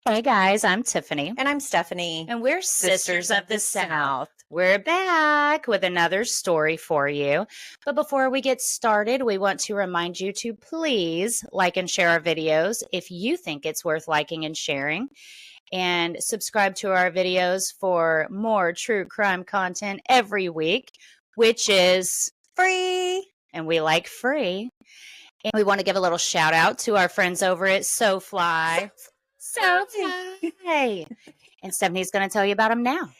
Hey guys, I'm Tiffany. And I'm Stephanie. And we're Sisters of the South. We're back with another story for you. But before we get started, we want to remind you to please like and share our videos if you think it's worth liking and sharing. And subscribe to our videos for more true crime content every week, which is Free. and we like free. And we want to give a little shout out to our friends over at SoFly. SoFly. And Stephanie's going to tell you about them now.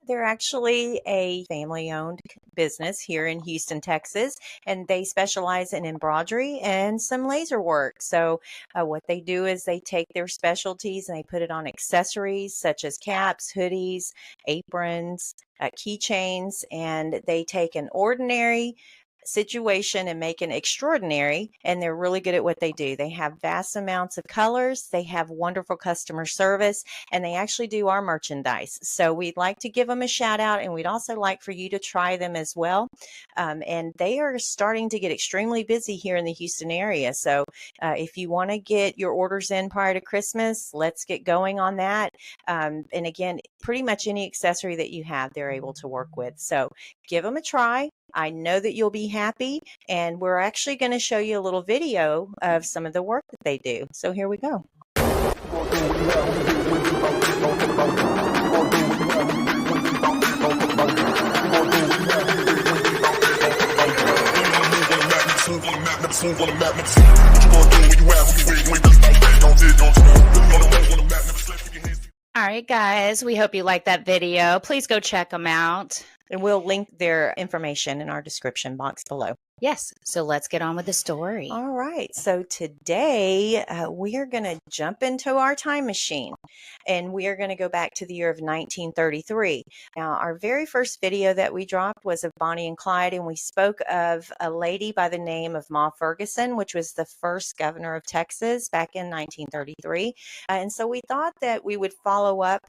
They're actually a family-owned business here in Houston, Texas, and they specialize in embroidery and some laser work. So what they do is they take their specialties and they put it on accessories such as caps, hoodies, aprons, keychains, and they take an ordinary situation and make it extraordinary, and they're really good at what they do. They have vast amounts of colors, they have wonderful customer service, and they actually do our merchandise. So we'd like to give them a shout out, and we'd also like for you to try them as well. And they are starting to get extremely busy here in the Houston area. So if you want to get your orders in prior to Christmas, let's get going on that. And again, pretty much any accessory that you have, they're able to work with. So give them a try. I know that you'll be happy, and we're actually going to show you a little video of some of the work that they do. So here we go. All right, guys, we hope you like that video. Please go check them out. And we'll link their information in our description box below. Yes, so let's get on with the story. All right, so today we are going to jump into our time machine, and we are going to go back to the year of 1933. Now, our very first video that we dropped was of Bonnie and Clyde, and we spoke of a lady by the name of Ma Ferguson, which was the first governor of Texas back in 1933. And so we thought that we would follow up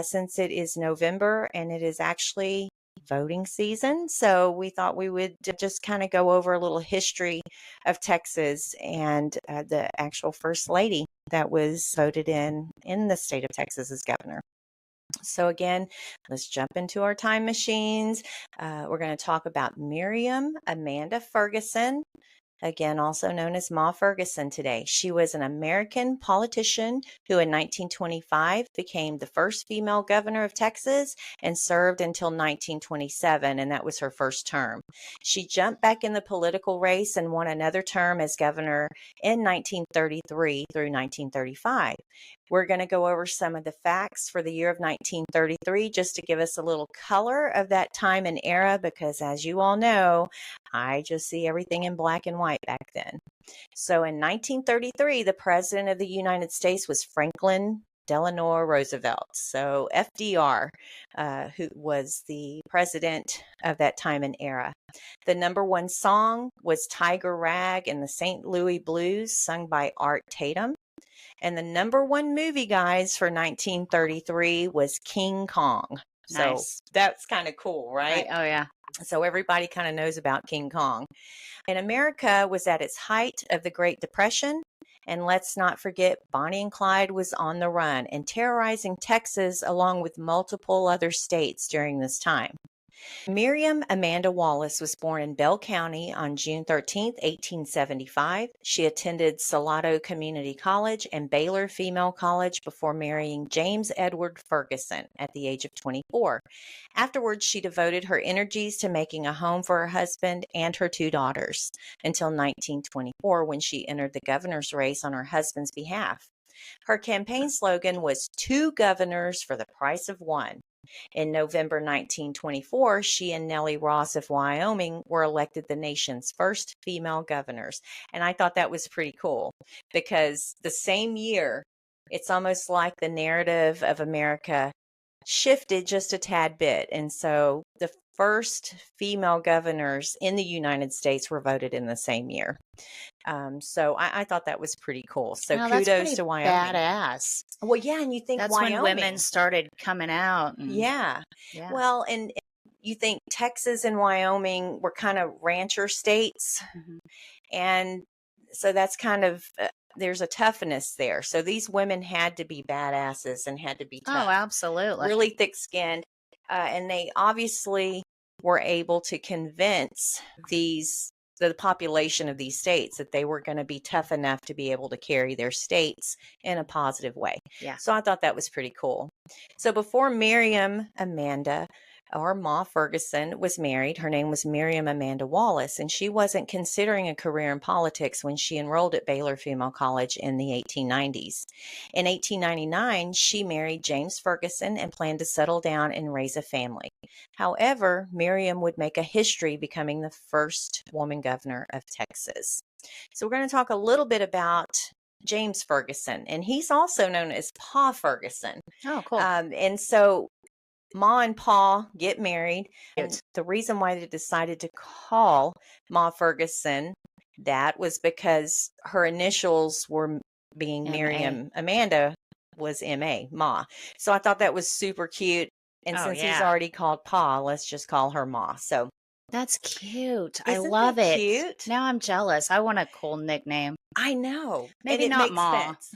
since it is November and it is actually voting season. So we thought we would just kind of go over a little history of Texas and the actual first lady that was voted in the state of Texas as governor. So again, let's jump into our time machines. We're going to talk about Miriam Amanda Ferguson, again also known as Ma Ferguson today. She was an American politician who in 1925 became the first female governor of Texas and served until 1927, and that was her first term. She jumped back in the political race and won another term as governor in 1933 through 1935. We're going to go over some of the facts for the year of 1933 just to give us a little color of that time and era, because as you all know, I just see everything in black and white back then. So in 1933, the president of the United States was Franklin Delano Roosevelt. So FDR, who was the president of that time and era. The number one song was Tiger Rag and the St. Louis Blues, sung by Art Tatum. And the number one movie, guys, for 1933 was King Kong. Nice. So that's kind of cool, right? Oh, yeah. So everybody kind of knows about King Kong. And America was at its height of the Great Depression. And let's not forget, Bonnie and Clyde was on the run and terrorizing Texas along with multiple other states during this time. Miriam Amanda Wallace was born in Bell County on June 13, 1875. She attended Salado Community College and Baylor Female College before marrying James Edward Ferguson at the age of 24. Afterwards, she devoted her energies to making a home for her husband and her two daughters until 1924, when she entered the governor's race on her husband's behalf. Her campaign slogan was "Two governors for the price of one." In November 1924, she and Nellie Ross of Wyoming were elected the nation's first female governors. And I thought that was pretty cool, because the same year, it's almost like the narrative of America shifted just a tad bit. And so the first female governors in the United States were voted in the same year. So I thought that was pretty cool. So kudos to Wyoming. Badass. Well, yeah, and you think that's Wyoming, when women started coming out. And, yeah. Well, and you think Texas and Wyoming were kind of rancher states. Mm-hmm. And so that's kind of there's a toughness there. So these women had to be badasses and had to be Oh, tough, absolutely. really thick-skinned, and they obviously were able to convince the population of these states that they were going to be tough enough to be able to carry their states in a positive way. Yeah. So I thought that was pretty cool. So before Miriam Amanda or Ma Ferguson was married, her name was Miriam Amanda Wallace, and she wasn't considering a career in politics when she enrolled at Baylor Female College in the 1890s. In 1899, she married James Ferguson and planned to settle down and raise a family. However, Miriam would make a history becoming the first woman governor of Texas. So we're going to talk a little bit about James Ferguson, and he's also known as Pa Ferguson. Oh, cool. And so Ma and Pa get married, and Cute. the reason why they decided to call Ma Ferguson that was because her initials were being M.A. Miriam Amanda was M.A., Ma. So I thought that was super cute. And Oh, since he's yeah. already called Pa, let's just call her Ma. So That's cute. I isn't love that it. cute? Now I'm jealous. I want a cool nickname. I know. Maybe and it not makes Ma. sense.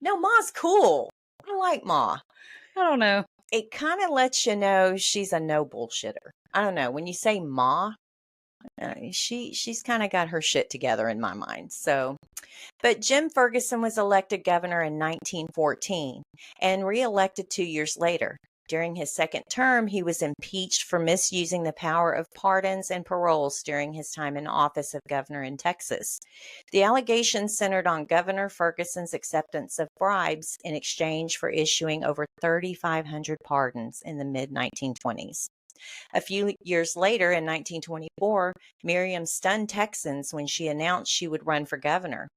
No, Ma's cool. I like Ma. I don't know. It kind of lets you know she's a no bullshitter. I don't know. When you say Ma, she's kind of got her shit together in my mind. So, but Jim Ferguson was elected governor in 1914 and reelected 2 years later. During his second term, he was impeached for misusing the power of pardons and paroles during his time in office of governor in Texas. The allegations centered on Governor Ferguson's acceptance of bribes in exchange for issuing over 3,500 pardons in the mid 1920s. A few years later, in 1924, Miriam stunned Texans when she announced she would run for governor,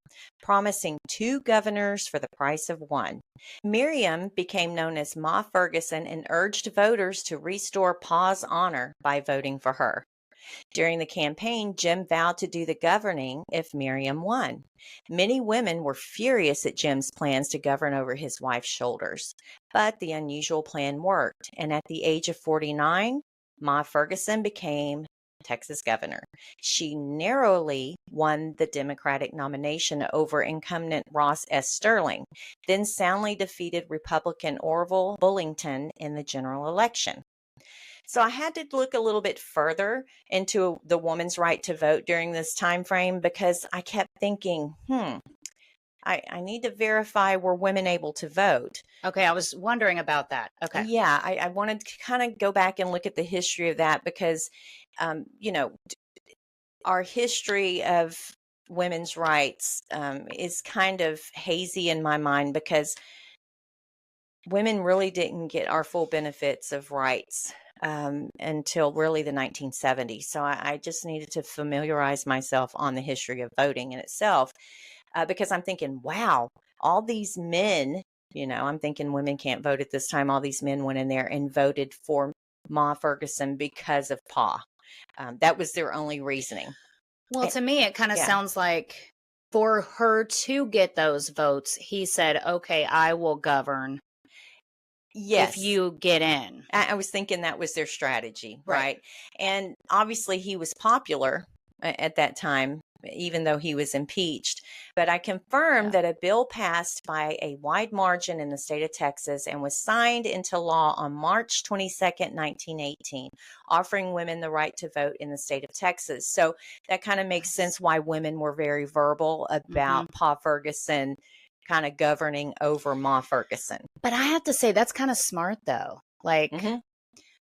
promising 2 governors for the price of one. Miriam became known as Ma Ferguson and urged voters to restore Pa's honor by voting for her. During the campaign, Jim vowed to do the governing if Miriam won. Many women were furious at Jim's plans to govern over his wife's shoulders, but the unusual plan worked, and at the age of 49, Ma Ferguson became Texas governor. She narrowly won the Democratic nomination over incumbent Ross S. Sterling, then soundly defeated Republican Orville Bullington in the general election. So I had to look a little bit further into the woman's right to vote during this time frame because I kept thinking, I need to verify were women able to vote. Okay, I was wondering about that. Okay. Yeah, I wanted to kind of go back and look at the history of that because, our history of women's rights is kind of hazy in my mind because women really didn't get our full benefits of rights until really the 1970s. So I just needed to familiarize myself on the history of voting in itself because I'm thinking, wow, all these men, I'm thinking women can't vote at this time. All these men went in there and voted for Ma Ferguson because of Pa. That was their only reasoning. Well, to me, it kind of Yeah. sounds like for her to get those votes, he said, okay, I will govern Yes. if you get in. I was thinking that was their strategy, Right. right? And obviously he was popular at that time, even though he was impeached. But I confirmed that a bill passed by a wide margin in the state of Texas and was signed into law on March 22nd, 1918, offering women the right to vote in the state of Texas. So that kind of makes sense why women were very verbal about Pa Ferguson kind of governing over Ma Ferguson. But I have to say, that's kind of smart, though. Like, Mhm.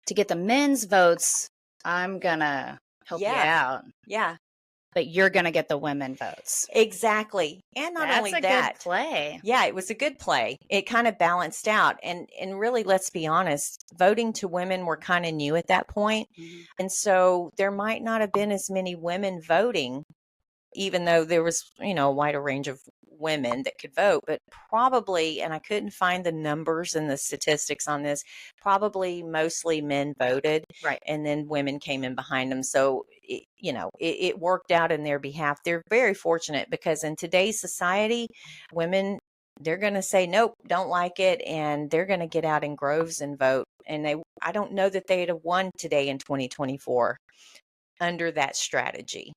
to get the men's votes, I'm going to help you out. Yeah. But you're going to get the women votes. Exactly. And not only That's a that. good play. Yeah, it was a good play. It kind of balanced out. And really, let's be honest, voting to women were kind of new at that point. And so there might not have been as many women voting, even though there was, a wider range of women that could vote, but probably, and I couldn't find the numbers and the statistics on this, probably mostly men voted. Right. And then women came in behind them. So, it worked out in their behalf. They're very fortunate because in today's society, women, they're going to say, nope, don't like it. And they're going to get out in groves and vote. And I don't know that they'd have won today in 2024 under that strategy.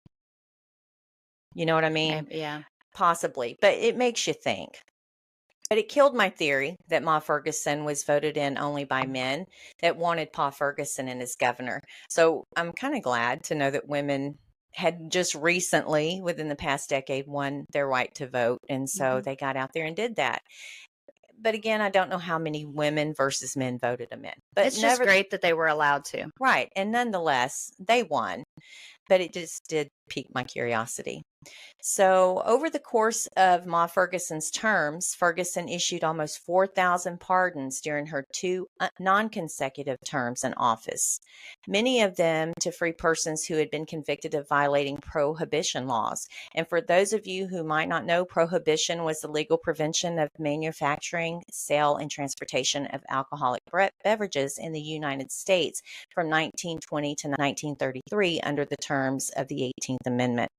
You know what I mean? Yeah. possibly, but it makes you think. But it killed my theory that Ma Ferguson was voted in only by men that wanted Pa Ferguson in as governor. So I'm kind of glad to know that women had just recently, within the past decade, won their right to vote. And so they got out there and did that. But again, I don't know how many women versus men voted them in. But It's just great that they were allowed to. Right. And nonetheless, they won. But it just did pique my curiosity. So, over the course of Ma Ferguson's terms, Ferguson issued almost 4,000 pardons during her two non consecutive terms in office, many of them to free persons who had been convicted of violating prohibition laws. And for those of you who might not know, prohibition was the legal prevention of manufacturing, sale, and transportation of alcoholic beverages in the United States from 1920 to 1933 under the terms of the 18th Amendment.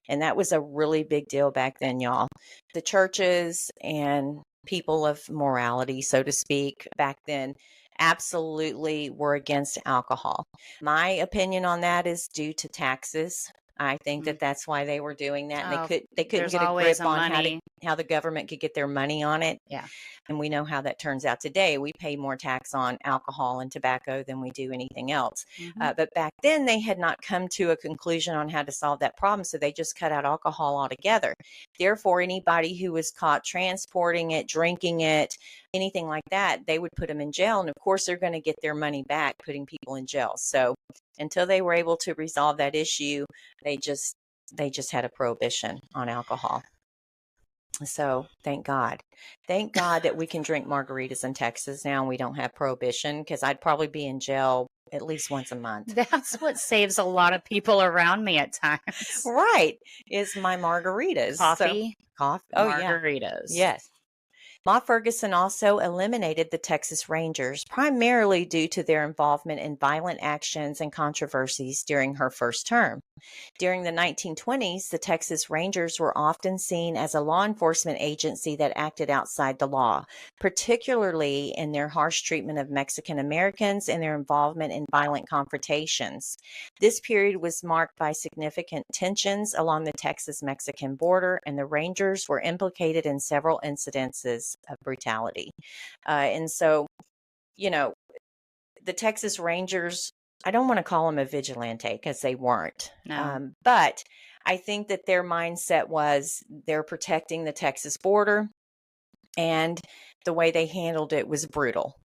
And that was a really big deal back then, y'all. The churches and people of morality, so to speak, back then absolutely were against alcohol. My opinion on that is due to taxes. I think that that's why they were doing that. And they couldn't get a grip on how the government could get their money on it. Yeah. And we know how that turns out today. We pay more tax on alcohol and tobacco than we do anything else. But back then, they had not come to a conclusion on how to solve that problem. So they just cut out alcohol altogether. Therefore, anybody who was caught transporting it, drinking it, anything like that, they would put them in jail. And of course, they're going to get their money back putting people in jail. So until they were able to resolve that issue, they just had a prohibition on alcohol. So thank God that we can drink margaritas in Texas now and we don't have prohibition, because I'd probably be in jail at least once a month. That's what saves a lot of people around me at times. Right. Is my margaritas. Coffee. Oh, margaritas. Yeah. Yes. Ma Ferguson also eliminated the Texas Rangers, primarily due to their involvement in violent actions and controversies during her first term. During the 1920s, the Texas Rangers were often seen as a law enforcement agency that acted outside the law, particularly in their harsh treatment of Mexican Americans and their involvement in violent confrontations. This period was marked by significant tensions along the Texas-Mexican border, and the Rangers were implicated in several incidences of brutality. And so, the Texas Rangers, I don't want to call them a vigilante because they weren't. No. But I think that their mindset was they're protecting the Texas border, and the way they handled it was brutal.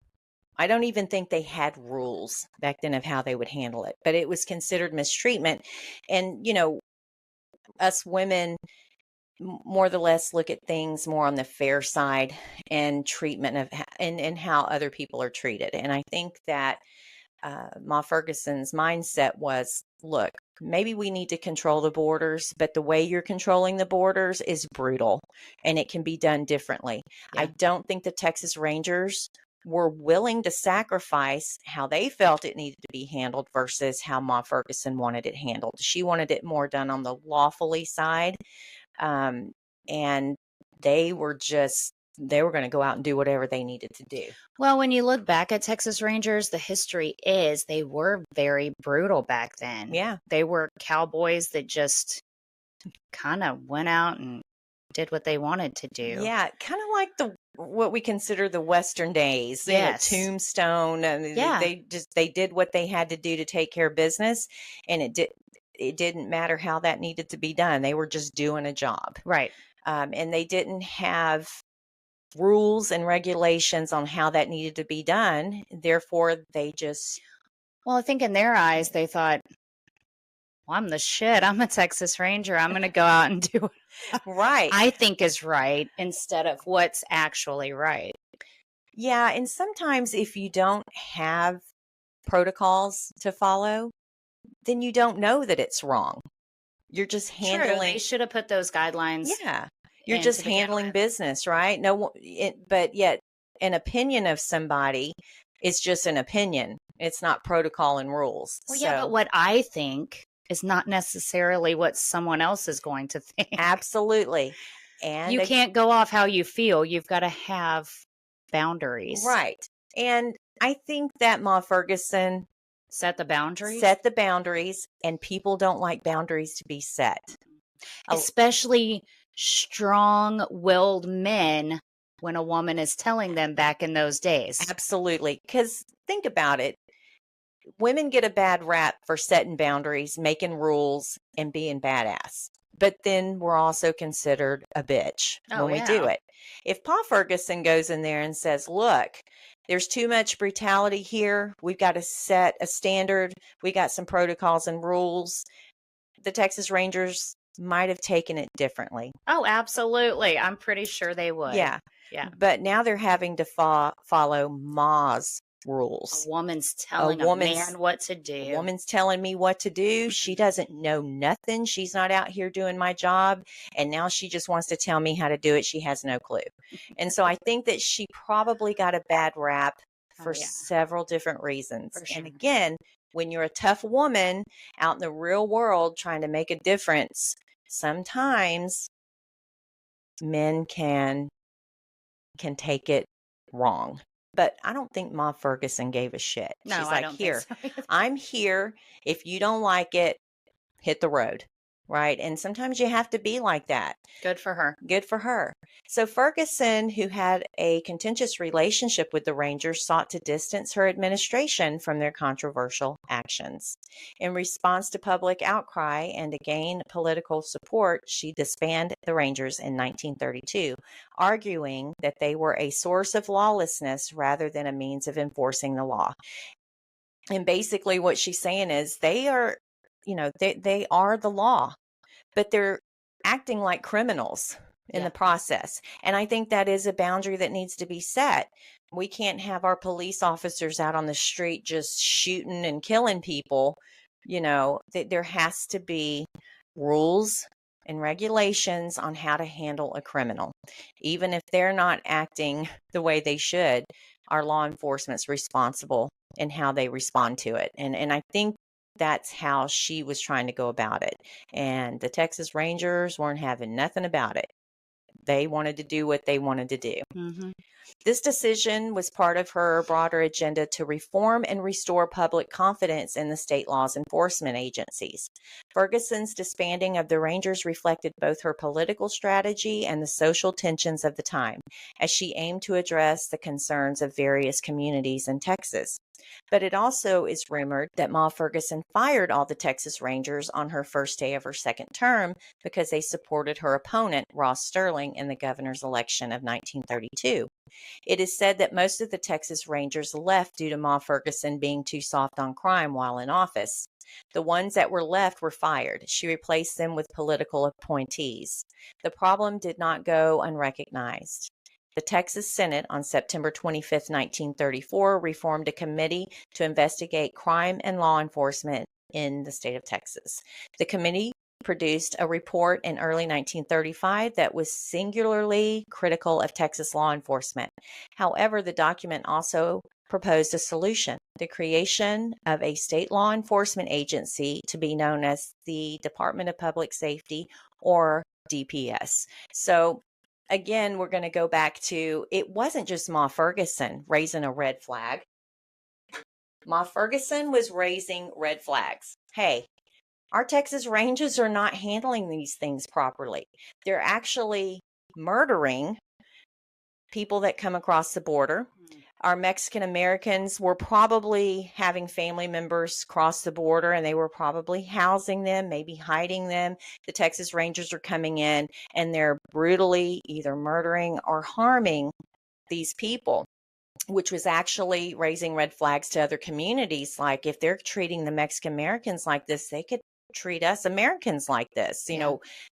I don't even think they had rules back then of how they would handle it, but it was considered mistreatment. And, us women more or less look at things more on the fair side and treatment of and how other people are treated. And I think that Ma Ferguson's mindset was, look, maybe we need to control the borders, but the way you're controlling the borders is brutal and it can be done differently. Yeah. I don't think the Texas Rangers were willing to sacrifice how they felt it needed to be handled versus how Ma Ferguson wanted it handled. She wanted it more done on the lawfully side. And they were going to go out and do whatever they needed to do. Well, when you look back at Texas Rangers, the history is they were very brutal back then. Yeah. They were cowboys that just kind of went out and did what they wanted to do. Yeah, kind of like what we consider the Western days. Yes. Tombstone. And Yeah. they did what they had to do to take care of business, and it didn't matter how that needed to be done. They were just doing a job. Right. And they didn't have rules and regulations on how that needed to be done. Therefore, they just... Well, I think in their eyes, they thought, well, I'm the shit. I'm a Texas Ranger. I'm going to go out and do what right. I think is right instead of what's actually right. Yeah. And sometimes if you don't have protocols to follow, then you don't know that it's wrong. You're just handling... True, they should have put those guidelines. Yeah. You're just handling business, right? But yet an opinion of somebody is just an opinion. It's not protocol and rules. Well, yeah, but what I think is not necessarily what someone else is going to think. Absolutely. And you can't go off how you feel. You've got to have boundaries. Right. And I think that Ma Ferguson set the boundaries. And people don't like boundaries to be set. Especially strong-willed men when a woman is telling them back in those days. Absolutely. Because think about it. Women get a bad rap for setting boundaries, making rules, and being badass. But then we're also considered a bitch Oh, when we do yeah. it. If Paul Ferguson goes in there and says, look, there's too much brutality here. We've got to set a standard. We got some protocols and rules. The Texas Rangers might have taken it differently. Oh, absolutely. I'm pretty sure they would. Yeah. Yeah. But now they're having to follow Ma's A rules. woman's telling a man what to do. A woman's telling me what to do. She doesn't know nothing. She's not out here doing my job. And now she just wants to tell me how to do it. She has no clue. And so I think that she probably got a bad rap for yeah. several different reasons. For sure. And again, when you're a tough woman out in the real world trying to make a difference, sometimes men can take it wrong. But I don't think Ma Ferguson gave a shit. No, She's I like, don't here, think so either. I'm here. If you don't like it, hit the road. Right. And sometimes you have to be like that. Good for her. Good for her. So Ferguson, who had a contentious relationship with the Rangers, sought to distance her administration from their controversial actions. In response to public outcry and to gain political support, she disbanded the Rangers in 1932, arguing that they were a source of lawlessness rather than a means of enforcing the law. And basically what she's saying is they are, they are the law, but they're acting like criminals in the process. And I think that is a boundary that needs to be set. We can't have our police officers out on the street just shooting and killing people. There has to be rules and regulations on how to handle a criminal. Even if they're not acting the way they should, our law enforcement's responsible in how they respond to it. And I think that's how she was trying to go about it. And the Texas Rangers weren't having nothing about it. They wanted to do what they wanted to do. Mm-hmm. This decision was part of her broader agenda to reform and restore public confidence in the state laws enforcement agencies. Ferguson's disbanding of the Rangers reflected both her political strategy and the social tensions of the time, as she aimed to address the concerns of various communities in Texas. But it also is rumored that Ma Ferguson fired all the Texas Rangers on her first day of her second term because they supported her opponent, Ross Sterling, in the governor's election of 1932. It is said that most of the Texas Rangers left due to Ma Ferguson being too soft on crime while in office. The ones that were left were fired. She replaced them with political appointees. The problem did not go unrecognized. The Texas Senate on September 25, 1934, reformed a committee to investigate crime and law enforcement in the state of Texas. The committee produced a report in early 1935 that was singularly critical of Texas law enforcement. However, the document also proposed a solution: the creation of a state law enforcement agency to be known as the Department of Public Safety, or DPS. So again, we're going to go back to, it wasn't just Ma Ferguson raising a red flag. Ma Ferguson was raising red flags. Hey, our Texas Rangers are not handling these things properly. They're actually murdering people that come across the border. Our Mexican Americans were probably having family members cross the border, and they were probably housing them, maybe hiding them. The Texas Rangers are coming in and they're brutally either murdering or harming these people, which was actually raising red flags to other communities. Like, if they're treating the Mexican Americans like this, they could treat us Americans like this.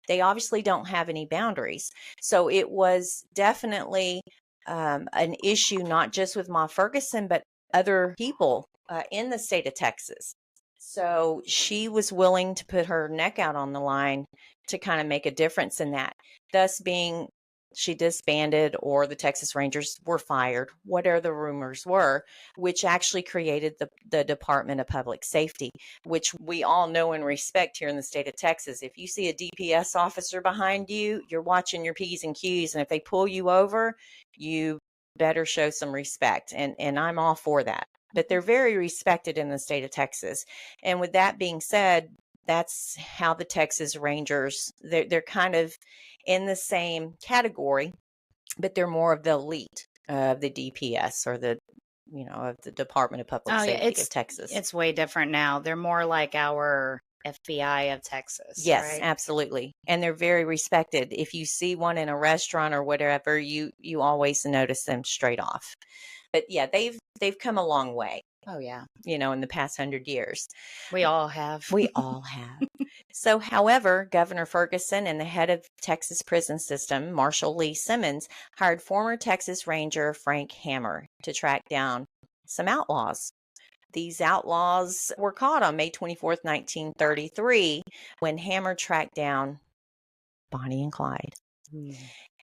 They obviously don't have any boundaries. So it was definitely an issue, not just with Ma Ferguson, but other people in the state of Texas. So she was willing to put her neck out on the line to kind of make a difference in that. Thus being, she disbanded, or the Texas Rangers were fired, whatever the rumors were, which actually created the Department of Public Safety, which we all know and respect here in the state of Texas. If you see a DPS officer behind you, you're watching your P's and Q's, and if they pull you over, you better show some respect. And I'm all for that. But they're very respected in the state of Texas. And with that being said, That's how the Texas Rangers, they're kind of in the same category, but they're more of the elite of the DPS, or the, of the Department of Public Oh, yeah. Safety of Texas. It's way different now. They're more like our FBI of Texas, Yes, right? absolutely. And they're very respected. If you see one in a restaurant or whatever, you always notice them straight off. But yeah, they've come a long way. Oh, yeah. In the past 100 years. We all have. We all have. So, however, Governor Ferguson and the head of Texas prison system, Marshall Lee Simmons, hired former Texas Ranger Frank Hammer to track down some outlaws. These outlaws were caught on May 24th, 1933, when Hammer tracked down Bonnie and Clyde.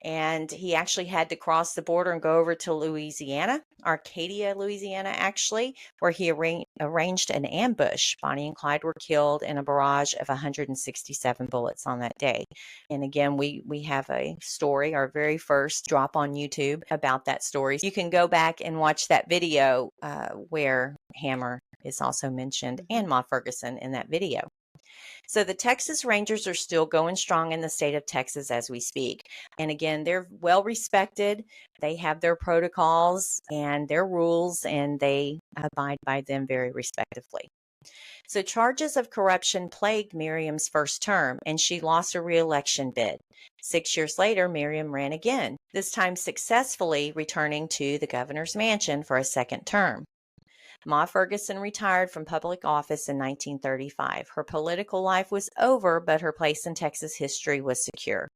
And he actually had to cross the border and go over to Louisiana, Arcadia, Louisiana, actually, where he arranged an ambush. Bonnie and Clyde were killed in a barrage of 167 bullets on that day. And again, we have a story, our very first drop on YouTube about that story. You can go back and watch that video where Hammer is also mentioned, and Ma Ferguson in that video. So the Texas Rangers are still going strong in the state of Texas as we speak. And again, they're well respected. They have their protocols and their rules, and they abide by them very respectively. So charges of corruption plagued Miriam's first term, and she lost a re-election bid. 6 years later, Miriam ran again, this time successfully returning to the governor's mansion for a second term. Ma Ferguson retired from public office in 1935. Her political life was over, but her place in Texas history was secure.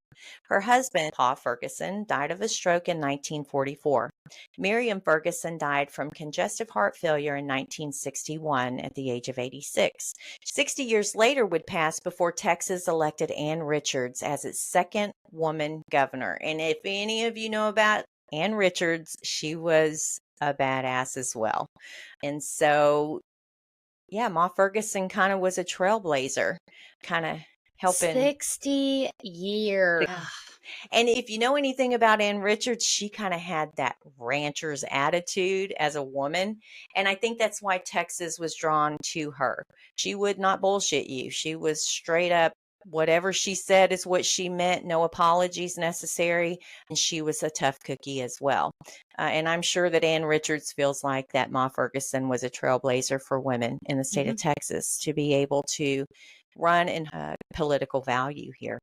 Her husband, Pa Ferguson, died of a stroke in 1944. Miriam Ferguson died from congestive heart failure in 1961 at the age of 86. 60 years later would pass before Texas elected Ann Richards as its second woman governor. And if any of you know about Ann Richards, she was a badass as well. And so, yeah, Ma Ferguson kind of was a trailblazer, kind of helping. 60 years. And if you know anything about Ann Richards, she kind of had that rancher's attitude as a woman. And I think that's why Texas was drawn to her. She would not bullshit you. She was straight up. Whatever she said is what she meant. No apologies necessary. And she was a tough cookie as well. And I'm sure that Ann Richards feels like that Ma Ferguson was a trailblazer for women in the state of Texas to be able to run in political value here.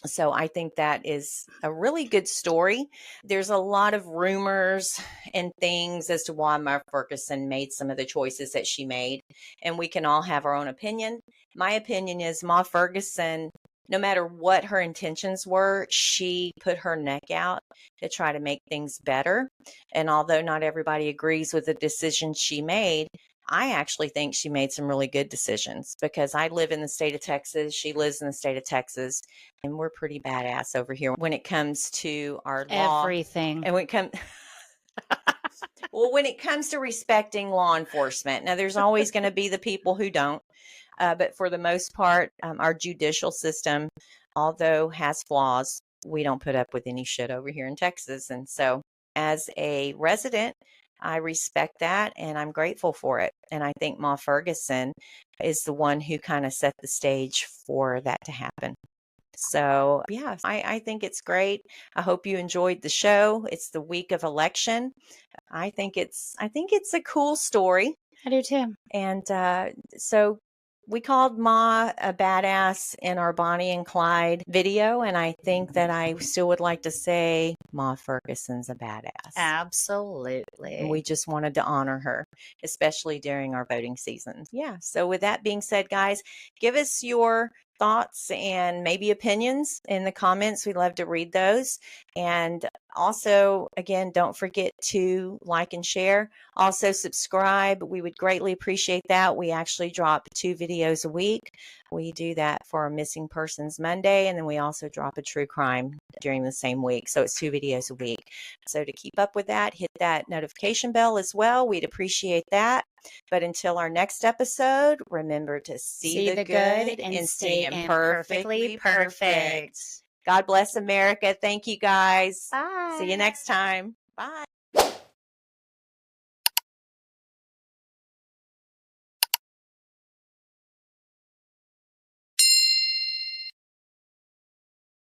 So I think that is a really good story. There's a lot of rumors and things as to why Ma Ferguson made some of the choices that she made. And we can all have our own opinion. My opinion is Ma Ferguson, no matter what her intentions were, she put her neck out to try to make things better. And although not everybody agrees with the decisions she made, I actually think she made some really good decisions, because I live in the state of Texas. She lives in the state of Texas, and we're pretty badass over here when it comes to our law. Everything. And when it comes, well, when it comes to respecting law enforcement, now there's always going to be the people who don't, but for the most part, our judicial system, although has flaws, we don't put up with any shit over here in Texas. And so, as a resident, I respect that, and I'm grateful for it. And I think Ma Ferguson is the one who kind of set the stage for that to happen. So, yeah, I think it's great. I hope you enjoyed the show. It's the week of election. I think it's a cool story. I do too. And so we called Ma a badass in our Bonnie and Clyde video, and I think that I still would like to say Ma Ferguson's a badass. Absolutely. And we just wanted to honor her, especially during our voting season. Yeah. So with that being said, guys, give us your thoughts and maybe opinions in the comments. We'd love to read those. And also, again, don't forget to like and share. Also, subscribe. We would greatly appreciate that. We actually drop 2 videos a week. We do that for our Missing Persons Monday, and then we also drop a true crime during the same week. So it's 2 videos a week. So to keep up with that, hit that notification bell as well. We'd appreciate that. But until our next episode, remember to see the good and stay imperfectly perfect. God bless America. Thank you, guys. Bye. See you next time. Bye.